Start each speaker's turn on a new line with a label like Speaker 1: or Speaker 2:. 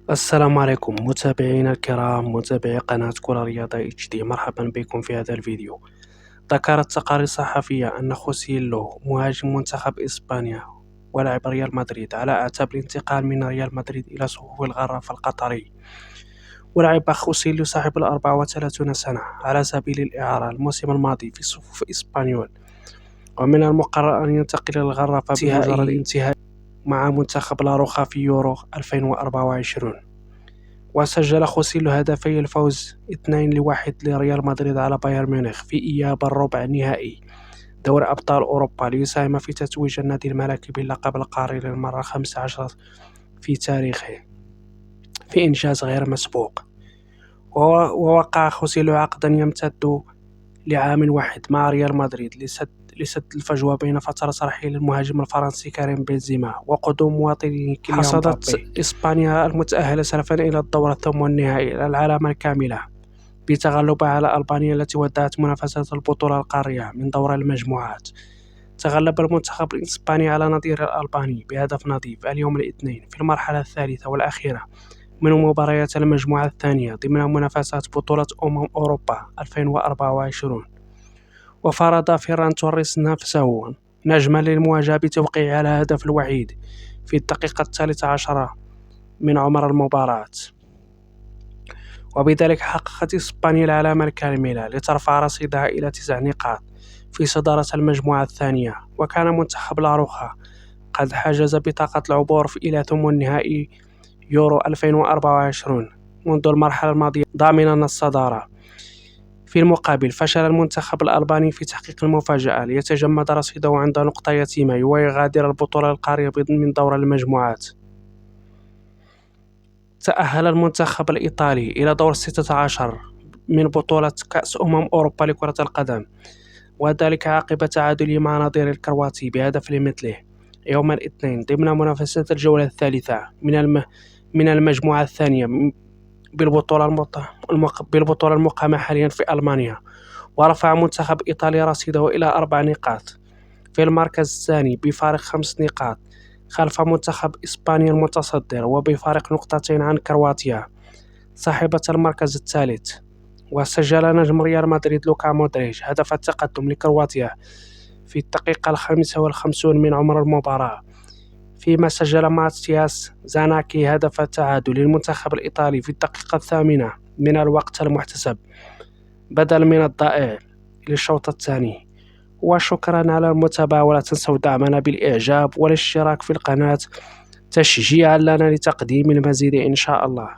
Speaker 1: السلام عليكم متابعينا الكرام، متابعي قناة كرة رياضة اتش دي. مرحبا بكم في هذا الفيديو. ذكرت تقارير صحفية أن خوسيلو مهاجم منتخب إسبانيا ولاعب ريال مدريد على أعتاب الانتقال من ريال مدريد إلى صفوف الغرف القطري. ولعب خوسيلو صاحب 34 سنة على سبيل الإعارة الموسم الماضي في صفوف إسبانيول، ومن المقرر أن ينتقل للغرفة بمجرد انتهاء مع منتخب لاروخا في يورو 2024. وسجل خوسيلو هدفي الفوز 2-1 لريال مدريد على بايرن ميونخ في إياب الربع نهائي دوري أبطال أوروبا، ليساهم في تتويج النادي الملكي باللقب القاري للمرة 15 في تاريخه في إنجاز غير مسبوق. ووقع خوسيلو عقدا يمتد لعام واحد مع ريال مدريد لسد الفجوة بين فترة رحيل المهاجم الفرنسي كريم بنزيما وقدوم مواطني كيليان مبابي. حصدت إسبانيا المتأهلة سلفا إلى الدور الثمن النهائي العلامة الكاملة بتغلبها على ألبانيا التي ودعت منافسة البطولة القارية من دور المجموعات. تغلب المنتخب الإسباني على نظير الألباني بهدف نظيف اليوم الاثنين في المرحلة الثالثة والأخيرة من مباريات المجموعة الثانية ضمن منافسات بطولة أوروبا 2024. وفرض فيران توريس نفسه نجما للمواجهة بتوقيع على هدف الوحيد في الدقيقة 13 من عمر المباراة، وبذلك حققت إسبانيا العلامة الكاملة لترفع رصيدها إلى 9 نقاط في صدارة المجموعة الثانية. وكان منتخب لاروخا قد حجز بطاقة العبور إلى ثمن النهائي يورو 2024 منذ المرحلة الماضية ضامنا الصدارة. في المقابل فشل المنتخب الألباني في تحقيق المفاجأة ليتجمد رصيده عند نقطة يتيمة ويغادر البطولة القارية من دور المجموعات. تأهل المنتخب الإيطالي إلى دور 16 من بطولة كأس أوروبا لكرة القدم، وذلك عقب تعادله مع نظيره الكرواتي بهدف لمثله يوم الاثنين ضمن منافسة الجولة الثالثة من المجموعة الثانية بالبطولة المقامة حاليا في ألمانيا. ورفع منتخب إيطاليا رصيده إلى 4 نقاط في المركز الثاني بفارق 5 نقاط خلف منتخب إسبانيا المتصدر وبفارق نقطتين عن كرواتيا صاحبة المركز الثالث. وسجل نجم ريال مدريد لوكا مودريتش هدف التقدم لكرواتيا في الدقيقة 55 من عمر المباراة، فيما سجل ماتياس زاناكي هدف التعادل للمنتخب الإيطالي في الدقيقة 8 من الوقت المحتسب بدل من الضائع للشوط الثاني. وشكرا على المتابعة، ولا تنسوا دعمنا بالإعجاب والاشتراك في القناة تشجيعا لنا لتقديم المزيد إن شاء الله.